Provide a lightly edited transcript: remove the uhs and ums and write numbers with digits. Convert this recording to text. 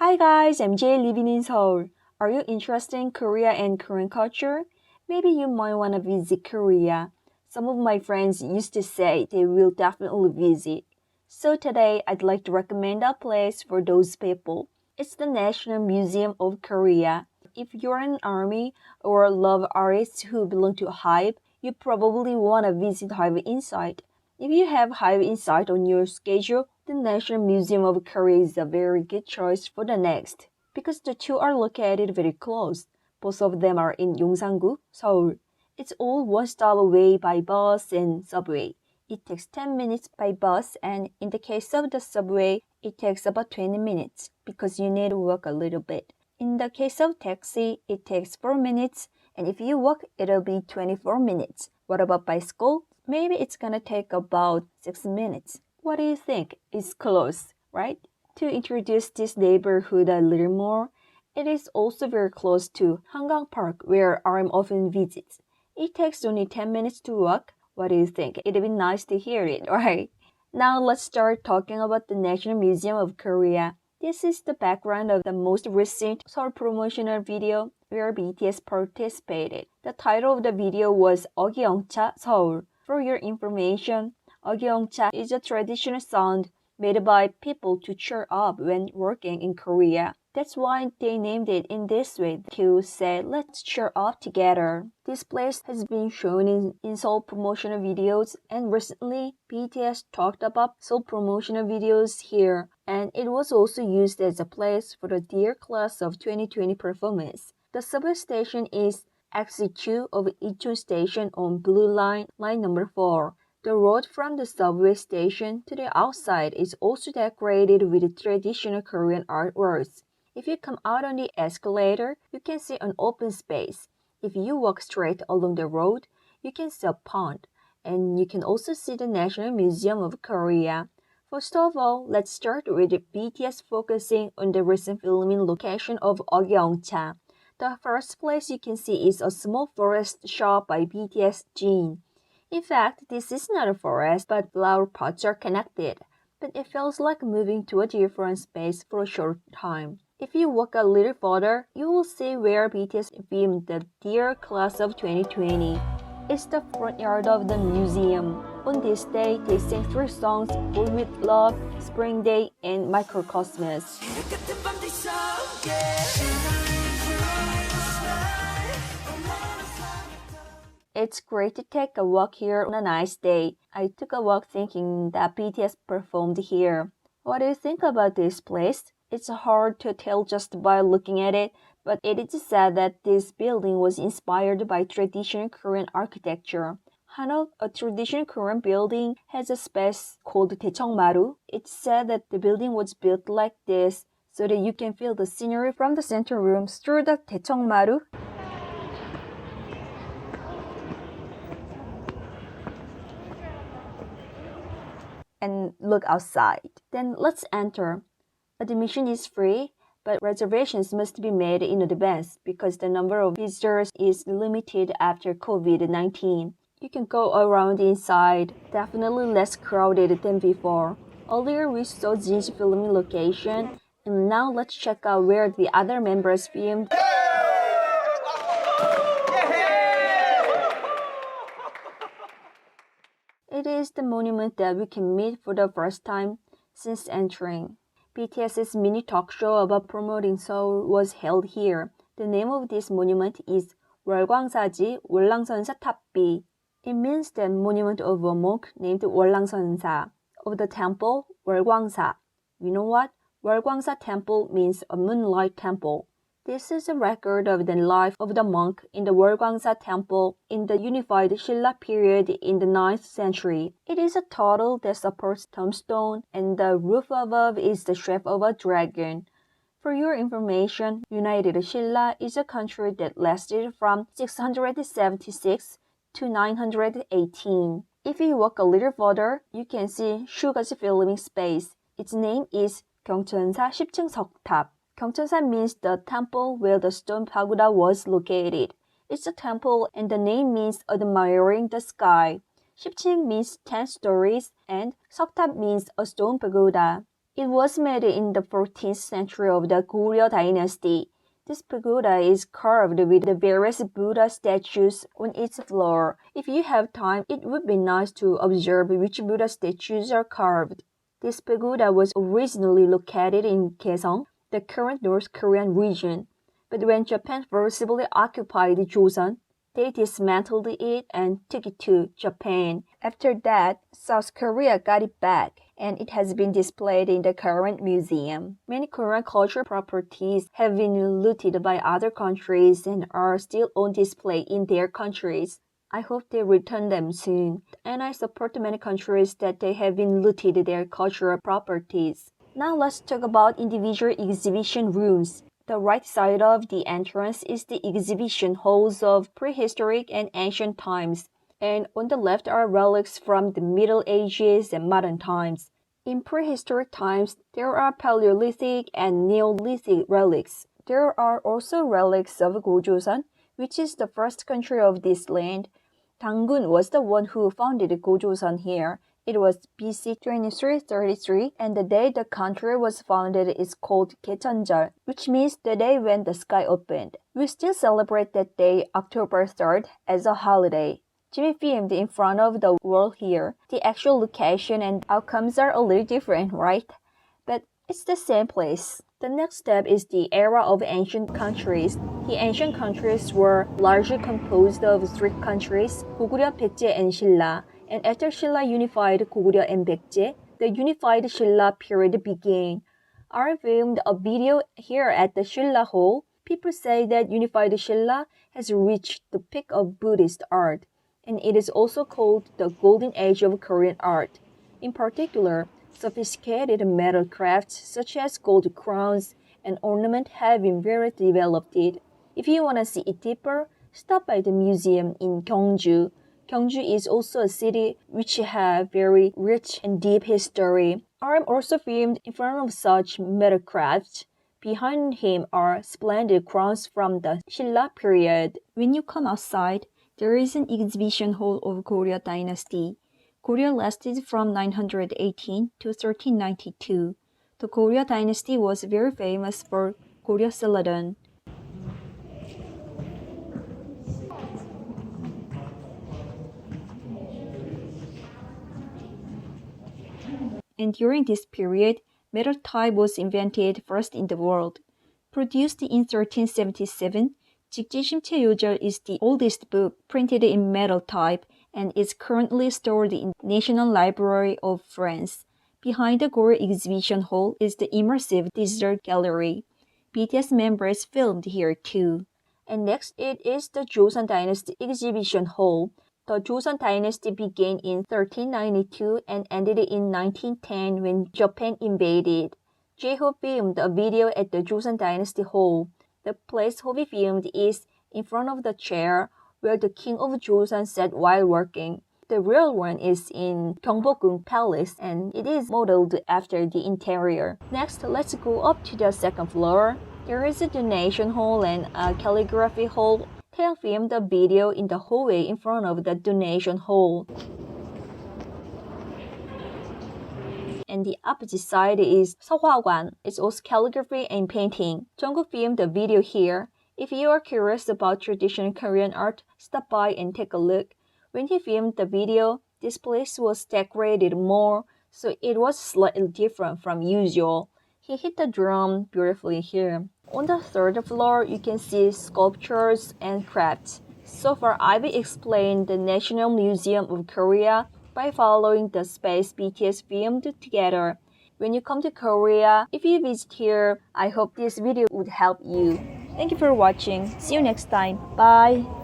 Hi guys, I'm Jay living in Seoul. Are you interested in Korea and Korean culture? Maybe you might want to visit Korea. Some of my friends used to say they will definitely visit. So today I'd like to recommend a place for those people. It's the National Museum of Korea. If you're an army or love artists who belong to HYBE, you probably want to visit HYBE Inside. If you have HYBE Inside on your schedule, the National Museum of Korea is a very good choice for the next, because the two are located very close. Both of them are in Yongsan-gu, Seoul. It's all one stop away by bus and subway. It takes 10 minutes by bus, and in the case of the subway, it takes about 20 minutes because you need to walk a little bit. In the case of taxi, it takes 4 minutes, and if you walk, it'll be 24 minutes. What about bicycle? Maybe it's gonna take about 6 minutes. What do you think? It's close, right? To introduce this neighborhood a little more, it is also very close to Hangang Park, where RM often visits. It takes only 10 minutes to walk. What do you think? It'd be nice to hear it, right? Now let's start talking about the National Museum of Korea. This is the background of the most recent Seoul promotional video where BTS participated. The title of the video was 어기영차 Seoul. For your information, 어기영차 is a traditional sound made by people to cheer up when working in Korea. That's why they named it in this way, to say let's cheer up together. This place has been shown in Seoul promotional videos, and recently BTS talked about Seoul promotional videos here, and it was also used as a place for the Dear Class of 2020 performance. The subway station is Exit 2 of Icheon Station on Blue Line, line number 4. The road from the subway station to the outside is also decorated with traditional Korean artworks. If you come out on the escalator, you can see an open space. If you walk straight along the road, you can see a pond. And you can also see the National Museum of Korea. First of all, let's start with BTS focusing on the recent filming location of 어기영차. The first place you can see is a small forest shot by BTS Jin. In fact, this is not a forest, but flower pots are connected. But it feels like moving to a different space for a short time. If you walk a little further, you will see where BTS filmed the Dear Class of 2020. It's the front yard of the museum. On this day, they sing 3 songs, Born with Love, Spring Day, and Microcosmos. It's great to take a walk here on a nice day. I took a walk thinking that BTS performed here. What do you think about this place? It's hard to tell just by looking at it, but it is said that this building was inspired by traditional Korean architecture. Hanok, a traditional Korean building, has a space called 대청마루. It's said that the building was built like this so that you can feel the scenery from the center rooms through the 대청마루. And look outside. Then let's enter. Admission is free, but reservations must be made in advance because the number of visitors is limited after COVID-19. You can go around inside, definitely less crowded than before. Earlier we saw Jin's filming location, and now let's check out where the other members filmed. It is the monument that we can meet for the first time since entering. BTS's mini talk show about promoting Seoul was held here. The name of this monument is 월광사지 월랑선사 탑비. It means the monument of a monk named 월랑선사, of the temple 월광사. You know what? 월광사 temple means a moonlight temple. This is a record of the life of the monk in the 월광사 temple in the unified Silla period in the 9th century. It is a turtle that supports tombstone, and the roof above is the shape of a dragon. For your information, United Silla is a country that lasted from 676 to 918. If you walk a little further, you can see Suga's filming space. Its name is 경천사 10층 석탑. 경천사 means the temple where the stone pagoda was located. It's a temple and the name means admiring the sky. 10층 means 10 stories and 석탑 means a stone pagoda. It was made in the 14th century of the Goryeo Dynasty. This pagoda is carved with the various Buddha statues on its floor. If you have time, it would be nice to observe which Buddha statues are carved. This pagoda was originally located in Kaesong, the current North Korean region. But when Japan forcibly occupied Joseon, they dismantled it and took it to Japan. After that, South Korea got it back, and it has been displayed in the current museum. Many Korean cultural properties have been looted by other countries and are still on display in their countries. I hope they return them soon, and I support many countries that they have been looted their cultural properties. Now let's talk about individual exhibition rooms. The right side of the entrance is the exhibition halls of prehistoric and ancient times, and on the left are relics from the Middle Ages and modern times. In prehistoric times, there are Paleolithic and Neolithic relics. There are also relics of Gojoseon, which is the first country of this land. Dangun was the one who founded Gojoseon here. It was BC 2333, and the day the country was founded is called Gaecheonjeol, which means the day when the sky opened. We still celebrate that day, October 3rd, as a holiday. Jimmy filmed in front of the wall here. The actual location and outcomes are a little different, right? But it's the same place. The next step is the era of ancient countries. The ancient countries were largely composed of three countries, Goguryeo, Baekje, and Silla. And after Silla unified Goguryeo and Baekje, the unified Silla period began. I filmed a video here at the Silla Hall. People say that unified Silla has reached the peak of Buddhist art, and it is also called the golden age of Korean art. In particular, sophisticated metal crafts such as gold crowns and ornament have been very developed. If you want to see it deeper, stop by the museum in Gyeongju. Gyeongju is also a city which has very rich and deep history. I'm also filmed in front of such metal crafts. Behind him are splendid crowns from the Silla period. When you come outside, there is an exhibition hall of Goryeo Dynasty. Goryeo lasted from 918 to 1392. The Goryeo Dynasty was very famous for Goryeo Celadon. And during this period, metal type was invented first in the world. Produced in 1377, 직지심체 요절 is the oldest book printed in metal type and is currently stored in the National Library of France. Behind the Goryeo Exhibition Hall is the immersive digital gallery. BTS members filmed here too. And next it is the Joseon Dynasty Exhibition Hall. The Joseon Dynasty began in 1392 and ended in 1910 when Japan invaded. J-Hope filmed a video at the Joseon Dynasty Hall. The place Hobi filmed is in front of the chair where the King of Joseon sat while working. The real one is in Gyeongbokgung Palace and it is modeled after the interior. Next, let's go up to the second floor. There is a donation hall and a calligraphy hall. Tae filmed a video in the hallway in front of the donation hall. And the opposite side is Sehwagwan. It's also calligraphy and painting. Jungkook filmed a video here. If you are curious about traditional Korean art, stop by and take a look. When he filmed the video, this place was decorated more, so it was slightly different from usual. He hit the drum beautifully here. On the third floor, you can see sculptures and crafts. So far, I've explained the National Museum of Korea by following the space BTS filmed together. When you come to Korea, if you visit here, I hope this video would help you. Thank you for watching. See you next time. Bye!